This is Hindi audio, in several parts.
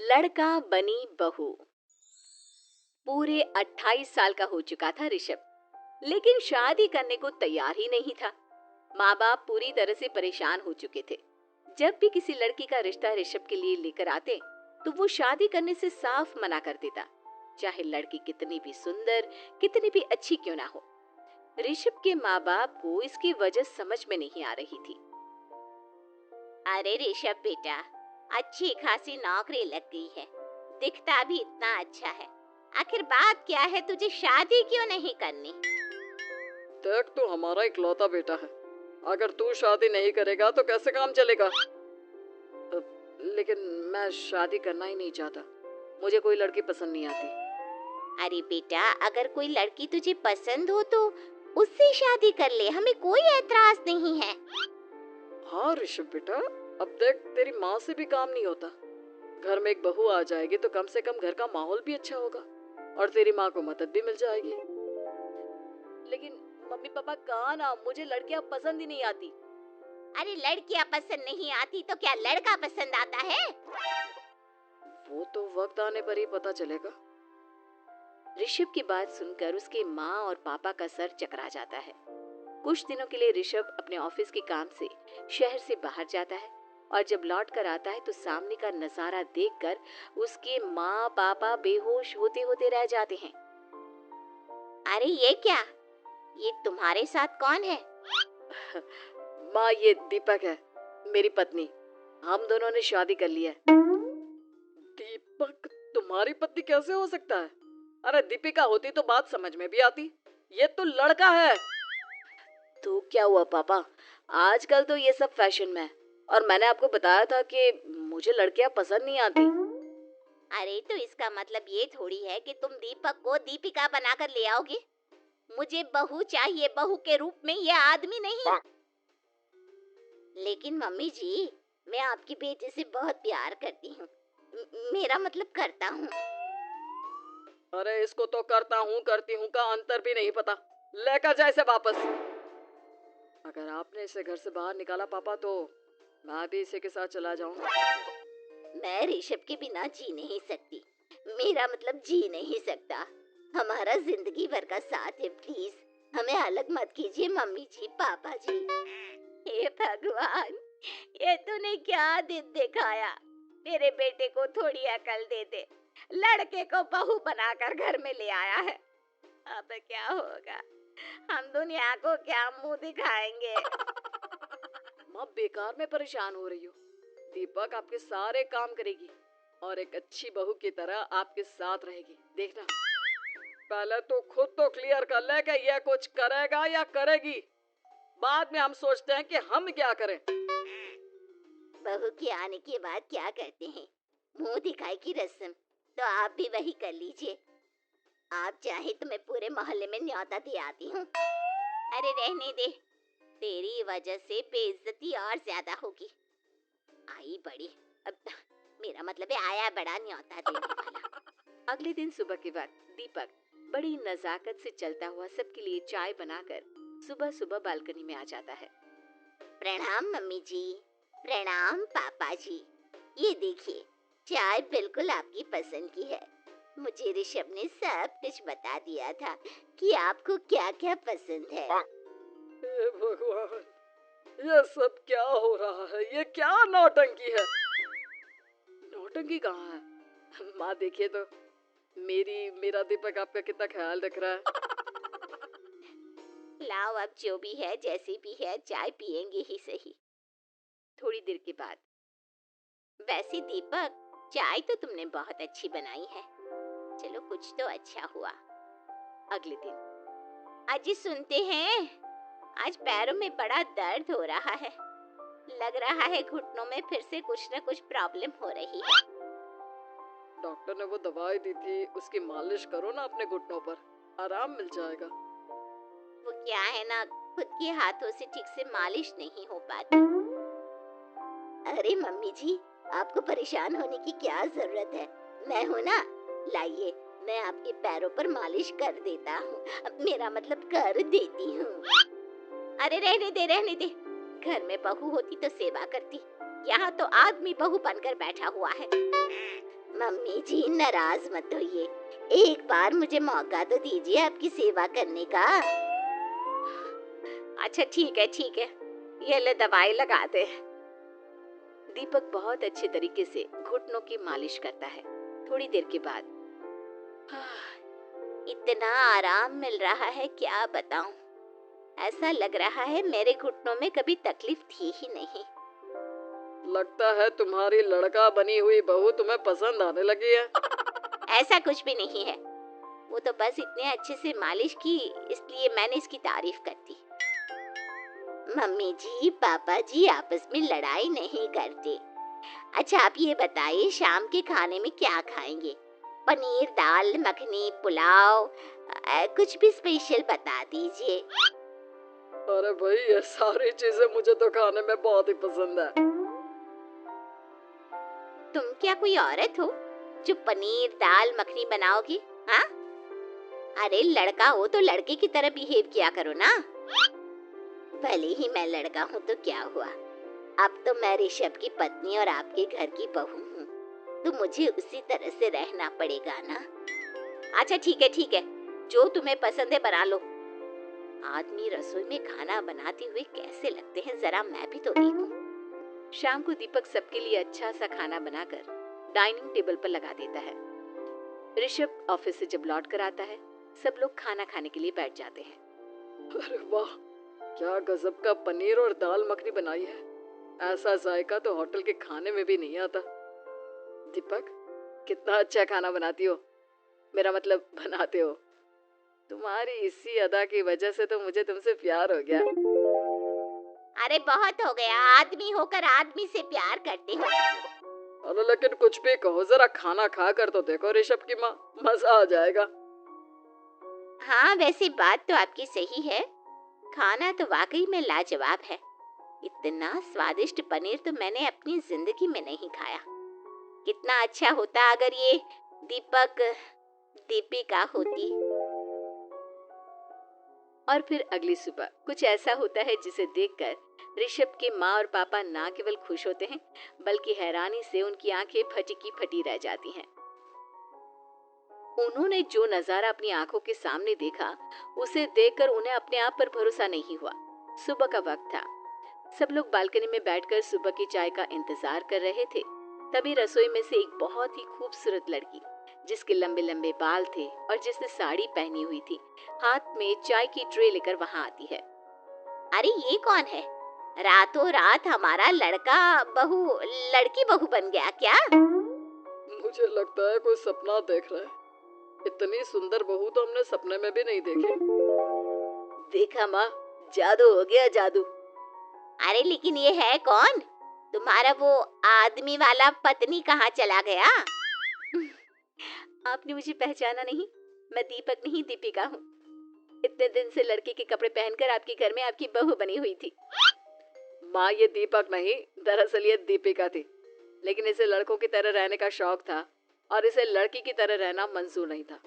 लड़का बनी बहू। पूरे 28 साल का हो चुका था ऋषभ, लेकिन शादी करने को तैयार ही नहीं था। माँ बाप पूरी तरह से परेशान हो चुके थे। जब भी किसी लड़की का रिश्ता ऋषभ के लिए लेकर आते तो वो शादी करने से साफ मना कर देता, चाहे लड़की कितनी भी सुंदर, कितनी भी अच्छी क्यों ना हो। ऋषभ के माँ बाप को इसकी वजह समझ में नहीं आ रही थी। अरे ऋषभ बेटा, अच्छी खासी नौकरी लग गई है, दिखता भी इतना अच्छा है, आखिर बात क्या है, तुझे शादी क्यों नहीं करनी? देख, तू हमारा इकलौता बेटा है, अगर तू शादी नहीं करेगा तो कैसे काम चलेगा? लेकिन मैं शादी करना ही नहीं चाहता, मुझे कोई लड़की पसंद नहीं आती। अरे बेटा, अगर कोई लड़की तुझे पसंद हो तो उससे शादी कर ले, हमें कोई एतराज नहीं है। हाँ ऋषभ बेटा, अब देख, तेरी माँ से भी काम नहीं होता। घर में एक बहू आ जाएगी तो कम से कम घर का माहौल भी अच्छा होगा और तेरी माँ को मदद भी मिल जाएगी। लेकिन मम्मी पापा कहा ना, मुझे लड़कियां पसंद ही नहीं आती। अरे लड़कियां पसंद नहीं आती तो क्या लड़का पसंद आता है? वो तो वक्त आने पर ही पता चलेगा। ऋषभ की बात सुनकर उसके माँ और पापा का सर चकरा जाता है। कुछ दिनों के लिए ऋषभ अपने ऑफिस के काम से शहर से बाहर जाता है और जब लौट कर आता है तो सामने का नजारा देखकर उसके माँ पापा बेहोश होते होते रह जाते हैं। अरे ये क्या, ये तुम्हारे साथ कौन है? माँ, ये दीपक है, मेरी पत्नी। हम दोनों ने शादी कर ली है। दीपक तुम्हारी पत्नी कैसे हो सकता है? अरे दीपिका होती तो बात समझ में भी आती, ये तो लड़का है। तो क्या हुआ पापा, आजकल तो ये सब फैशन में है और मैंने आपको बताया था कि मुझे लड़कियां पसंद नहीं आती। अरे तो इसका मतलब ये थोड़ी है कि तुम दीपक को दीपिका बनाकर ले आओगे। मुझे बहू चाहिए, बहू के रूप में, ये आदमी नहीं। लेकिन मम्मी जी, मैं आपकी बेटे से बहुत प्यार करती हूँ, मेरा मतलब करता हूँ। अरे इसको तो करता हूँ करती हूँ का अंतर भी नहीं पता, लेकर जाए इसे वापस। अगर आपने इसे घर से बाहर निकाला पापा तो मैं भी इसी के साथ चला जाऊंगा। मैं ऋषभ के बिना जी नहीं सकती, मेरा मतलब जी नहीं सकता। हमारा जिंदगी भर का साथ है, प्लीज हमें अलग मत कीजिए मम्मी जी, पापा जी। हे भगवान, ये तूने क्या दिन दिखाया, मेरे बेटे को थोड़ी अकल दे दे, लड़के को बहू बनाकर घर में ले आया है। अब क्या होगा, हम दुनिया को क्या मुंह दिखाएंगे? माँ, बेकार में परेशान हो रही हो। दीपक आपके सारे काम करेगी और एक अच्छी बहू की तरह आपके साथ रहेगी, देखना। पहले तो खुद तो क्लियर कर ले कि यह कुछ करेगा या करेगी, बाद में हम सोचते हैं कि हम क्या करें। बहू के आने के बाद क्या करते हैं, मुंह दिखाई की रस्म, तो आप भी वही कर लीजिए। आप चाहे तो मैं पूरे मोहल्ले में न्योता दे आती हूँ। अरे रहने दे, तेरी वजह से बेइज्जती और ज्यादा होगी। आई बड़ी, अब मेरा मतलब है आया बड़ा न्योता देने वाला। अगले दिन सुबह के वक्त दीपक बड़ी नजाकत से चलता हुआ सबके लिए चाय बनाकर सुबह सुबह बालकनी में आ जाता है। प्रणाम मम्मी जी, प्रणाम पापा जी। ये देखिए, चाय बिल्कुल आपकी पसंद की है। मुझे ऋषभ ने सब कुछ बता दिया था कि आपको क्या क्या पसंद है। हे भगवान, ये सब क्या हो रहा है? ये क्या नौटंकी है? नौटंकी कहाँ है? माँ देखिए तो, मेरा दीपक आपका कितना ख्याल रख रहा है। लाओ, अब जो भी है जैसी भी है, चाय पियेंगे ही सही। थोड़ी देर के बाद, वैसे दीपक, चाय तो तुमने बहुत अच्छी बनाई है, चलो कुछ तो अच्छा हुआ। अगले दिन, अजी सुनते हैं, आज पैरों में बड़ा दर्द हो रहा है, लग रहा है घुटनों में फिर से कुछ न कुछ प्रॉब्लम हो रही है। डॉक्टर ने वो दवाई दी थी, उसकी मालिश करो ना अपने घुटनों पर, आराम मिल जाएगा। वो क्या है ना, खुद के हाथों से ठीक से मालिश नहीं हो पाती। अरे मम्मी जी, आपको परेशान होने की क्या जरूरत है, मैं हूँ ना, लाइए मैं आपके पैरों पर मालिश कर देता हूँ, मेरा मतलब कर देती हूँ। अरे रहने दे, रहने दे, घर में बहू होती तो सेवा करती, यहाँ तो आदमी बहू बनकर बैठा हुआ है। मम्मी जी नाराज मत होइए, एक बार मुझे मौका तो दीजिए आपकी सेवा करने का। अच्छा ठीक है, ये ले दवाई लगा दे। दीपक बहुत अच्छे तरीके से घुटनों की मालिश करता है। थोड़ी देर के बाद इतना आराम मिल रहा है क्या बताऊं, ऐसा लग रहा है मेरे घुटनों में कभी तकलीफ थी ही नहीं। लगता है तुम्हारी लड़का बनी हुई बहू तुम्हें पसंद आने लगी है। ऐसा कुछ भी नहीं है, वो तो बस इतने अच्छे से मालिश की इसलिए मैंने इसकी तारीफ कर दी। मम्मी जी पापा जी आपस में लड़ाई नहीं करते। अच्छा आप ये बताइए शाम के खाने में क्या खाएंगे? पनीर दाल मखनी पुलाव, कुछ भी स्पेशल बता दीजिए। अरे भाई ये सारी चीजें मुझे तो खाने में बहुत ही पसंद है। तुम क्या कोई औरत हो जो पनीर दाल मखनी बनाओगी? हाँ, अरे लड़का हो तो लड़के की तरह बिहेव किया करो ना। भले ही मैं लड़का हूँ तो क्या हुआ, अब तो मैं ऋषभ की पत्नी और आपके घर की बहू हूँ, तो मुझे उसी तरह से रहना पड़ेगा ना। अच्छा ठीक है, जो तुम्हें पसंद है बना लो। आदमी रसोई में खाना बनाते हुए कैसे लगते हैं जरा मैं भी तो देखूं। शाम को दीपक सबके लिए अच्छा सा खाना बनाकर डाइनिंग टेबल पर लगा देता है। ऋषभ ऑफिस से जब लौट कर आता है, सब लोग खाना खाने के लिए बैठ जाते हैं। अरे वाह, क्या गजब का पनीर और दाल मखनी बनाई है। ऐसा जायका तो होटल के खाने में भी नहीं आता। दीपक, कितना अच्छा खाना बनाती हो, मेरा मतलब बनाते हो। तुम्हारी इसी अदा की वजह से तो मुझे तुमसे प्यार हो गया। अरे बहुत हो गया, आदमी होकर आदमी से प्यार करते हो। अरे लेकिन कुछ भी कहो, जरा खाना खा कर तो देखो ऋषभ की माँ, मजा आ जाएगा। हाँ वैसे बात तो आपकी सही है, खाना तो वाकई में लाजवाब है। इतना स्वादिष्ट पनीर तो मैंने अपनी जिंदगी में नहीं खाया। कितना अच्छा होता अगर ये दीपक दीपिका होती। और फिर अगली सुबह कुछ ऐसा होता है जिसे देखकर ऋषभ के माँ और पापा ना केवल खुश होते हैं बल्कि हैरानी से उनकी आंखें फटी की फटी रह जाती हैं। उन्होंने जो नजारा अपनी आंखों के सामने देखा उसे देखकर उन्हें अपने आप पर भरोसा नहीं हुआ। सुबह का वक्त था, सब लोग बालकनी में बैठकर सुबह की चाय का इंतजार कर रहे थे। तभी रसोई में से एक बहुत ही खूबसूरत लड़की जिसके लंबे लंबे बाल थे और जिसने साड़ी पहनी हुई थी, हाथ में चाय की ट्रे लेकर वहां आती है। अरे ये कौन है? रातों रात हमारा लड़का लड़की बहू बन गया क्या? मुझे लगता है कोई सपना देख रहा है। इतनी सुंदर बहू तो हमने सपने में भी नहीं देखी। देखा माँ, जादू हो गया जादू। अरे लेकिन ये है कौन? तुम्हारा वो आदमी वाला पत्नी कहाँ चला गया? आपने मुझे पहचाना नहीं? मैं दीपक नहीं दीपिका हूँ। इतने दिन से लड़के के कपड़े पहनकर आपके घर में आपकी बहू बनी हुई थी। माँ ये दीपक नहीं, दरअसल ये दीपिका थी, लेकिन इसे लड़कों की तरह रहने का शौक था और इसे लड़की की तरह रहना मंजूर नहीं था,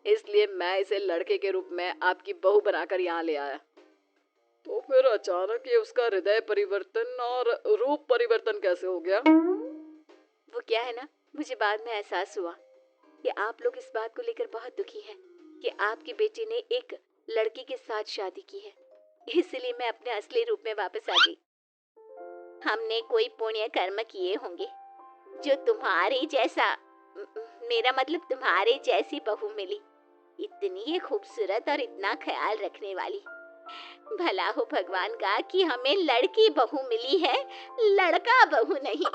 इसलिए मैं इसे लड़के के रूप में आपकी बहू बनाकर यहाँ ले आया। तो फिर अचानक ये उसका हृदय परिवर्तन और रूप परिवर्तन कैसे हो गया? वो क्या है ना, मुझे बाद में एहसास हुआ कि आप लोग इस बात को लेकर बहुत दुखी हैं कि आपकी बेटी ने एक लड़की के साथ शादी की है, इसलिए मैं अपने असली रूप में वापस आ गई। हमने कोई पुण्य कर्म किए होंगे जो तुम्हारे जैसा, मेरा मतलब तुम्हारे जैसी बहू मिली, इतनी खूबसूरत और इतना ख्याल रखने वाली। भला हो भगवान का कि हमें लड़की बहू मिली है, लड़का बहू नहीं।